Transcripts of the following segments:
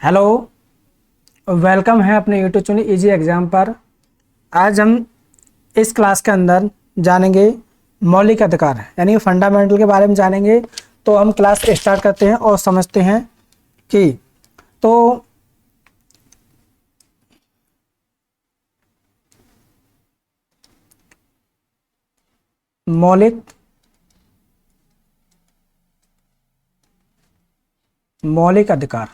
Hello. Welcome है अपने YouTube channel easy exam पर। आज हम इस क्लास के अंदर जानेंगे मौलिक अधिकार यानी फंडामेंटल के बारे में जानेंगे। तो हम क्लास स्टार्ट करते हैं और समझते हैं कि तो मौलिक मौलिक अधिकार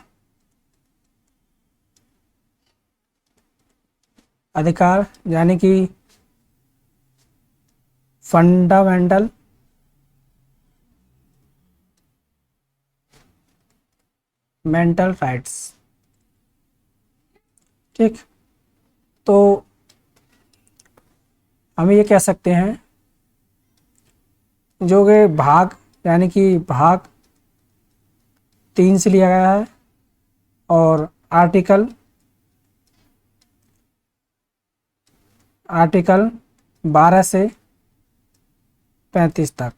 अधिकार यानी कि फंडामेंटल मेंटल राइट्स। ठीक। तो हम ये कह सकते हैं जो कि भाग यानी कि भाग 3 से लिया गया है और आर्टिकल आर्टिकल 12 से 35 तक।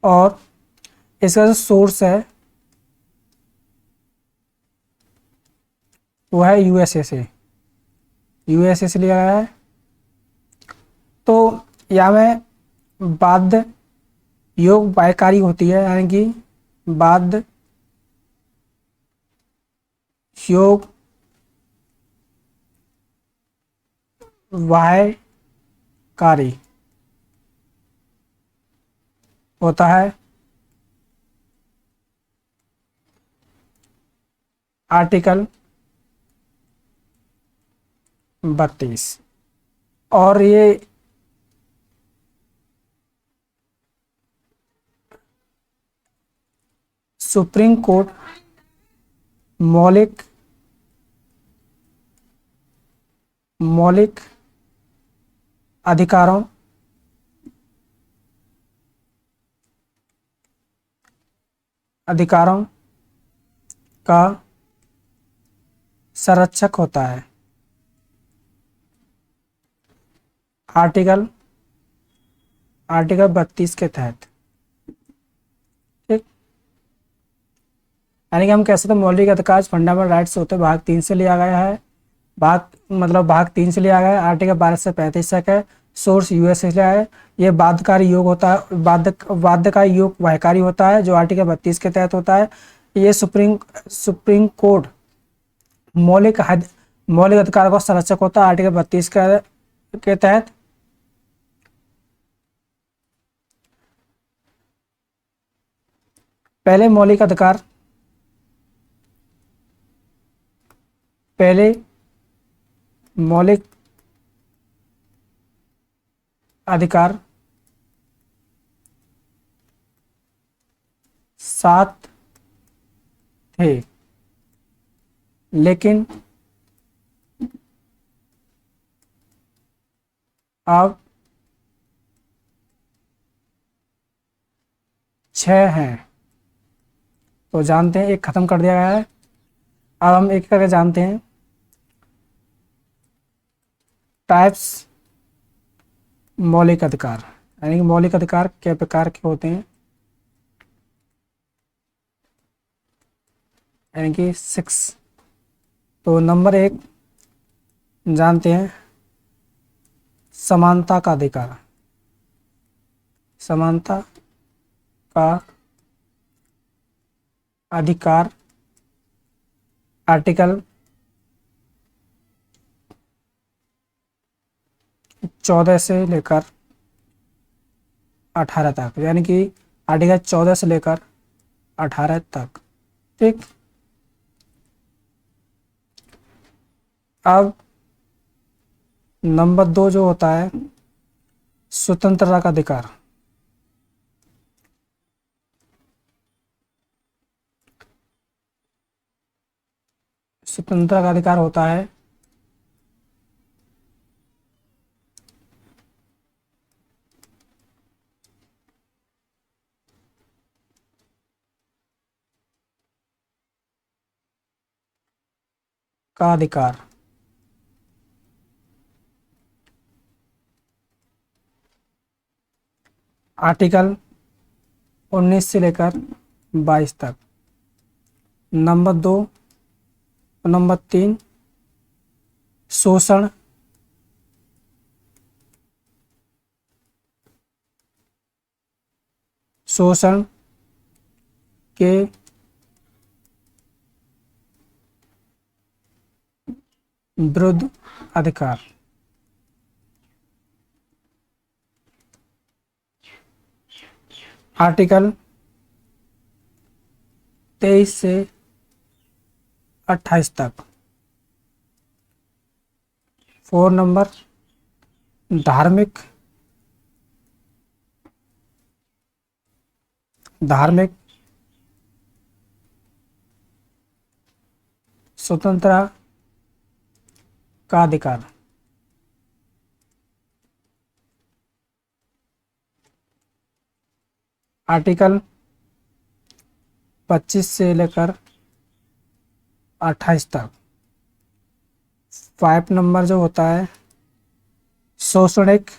और इसका जो सोर्स है वो है यूएसए से लिया गया है। तो यहाँ में बाध्य योग बाध्यकारी होती है यानी कि बाध्य योग बाध्यकारी होता है आर्टिकल 32। और ये सुप्रीम कोर्ट मौलिक मौलिक अधिकारों अधिकारों का संरक्षक होता है आर्टिकल आर्टिकल 32 के तहत। ठीक। यानी कि हम कह सकते हैं मौलिक अधिकार फंडामेंटल राइट्स होते हैं। भाग 3 से लिया गया है। भाग 3 से लिया गया है। आर्टिकल 12 से 35 तक है। सोर्स यूएस से लिया है। ये बाध्यकारी योग होता है, बाध्यकारी योग बाध्यकारी होता है जो आर्टिकल 32 के तहत होता है। ये सुप्रीम कोर्ट मौलिक अधिकार का संरक्षक होता है आर्टिकल 32 के तहत। पहले मौलिक अधिकार पहले मौलिक अधिकार 7 थे, लेकिन अब 6 हैं। तो जानते हैं एक खत्म कर दिया गया है। अब हम एक करके जानते हैं टाइप्स मौलिक अधिकार यानी कि मौलिक अधिकार के प्रकार के होते हैं। यानी कि 6। तो नंबर 1 जानते हैं समानता का अधिकार। समानता का अधिकार आर्टिकल 14 से लेकर 18 तक, यानी कि आर्टिकल 14 से लेकर 18 तक। ठीक। अब नंबर 2 जो होता है स्वतंत्रता का अधिकार। स्वतंत्रता का अधिकार होता है का अधिकार आर्टिकल 19 से लेकर 22 तक। नंबर 2, नंबर 3 शोषण, शोषण के विरुद्ध अधिकार। आर्टिकल 23 से 28 तक। 4 नंबर धार्मिक, धार्मिक स्वतंत्रता का अधिकार। आर्टिकल 25 से लेकर 28 तक। 5 नंबर जो होता है शैक्षणिक,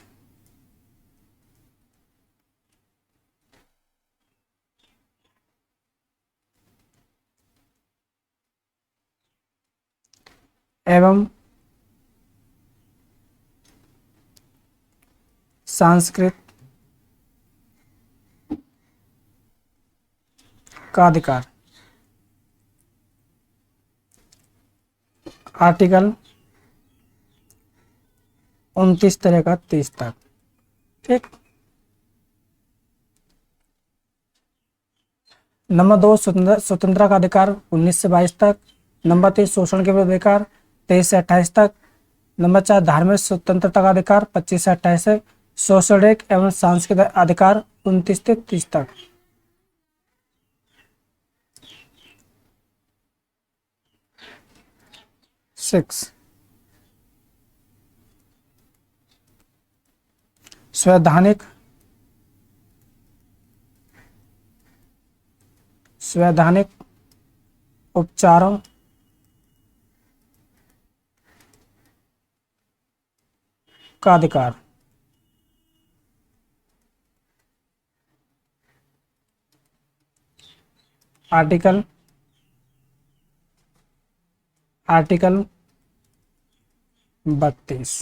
एवं सांस्कृतिक का अधिकार। आर्टिकल 29 से लेकर 30 तक। ठीक। नंबर 2 स्वतंत्रता का अधिकार 19 से 22 तक। नंबर 3 शोषण के विरुद्ध अधिकार 23 से 28 तक। नंबर 4 धार्मिक स्वतंत्रता का अधिकार 25 से 28 तक। शैक्षणिक एवं सांस्कृतिक अधिकार 29 से 30 तक। सिक्स, संवैधानिक, संवैधानिक उपचारों का अधिकार। आर्टिकल 32।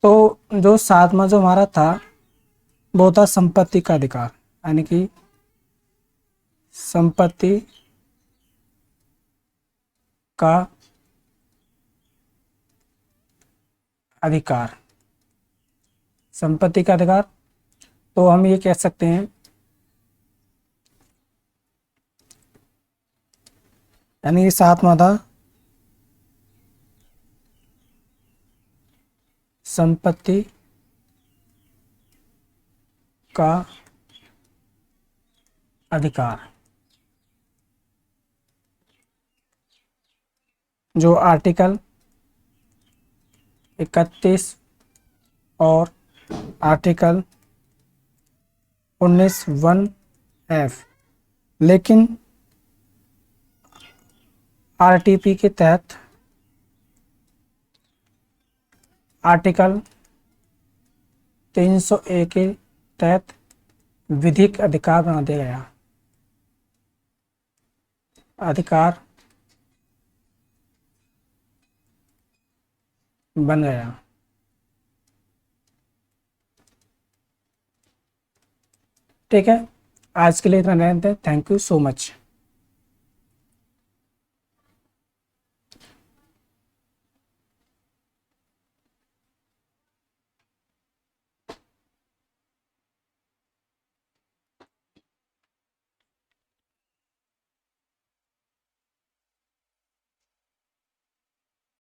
तो जो 7वां जो हमारा था वो था संपत्ति का अधिकार, यानी कि संपत्ति का अधिकार। संपत्ति का अधिकार तो हम ये कह सकते हैं, यानी कि 7वां था संपत्ति का अधिकार। जो आर्टिकल 31 और आर्टिकल 19(1)(f), लेकिन आरटीपी के तहत आर्टिकल 301 के तहत विधिक अधिकार बना दिया गया। अधिकार बन गया। ठीक है, आज के लिए इतना रहते हैं। Thank you so much.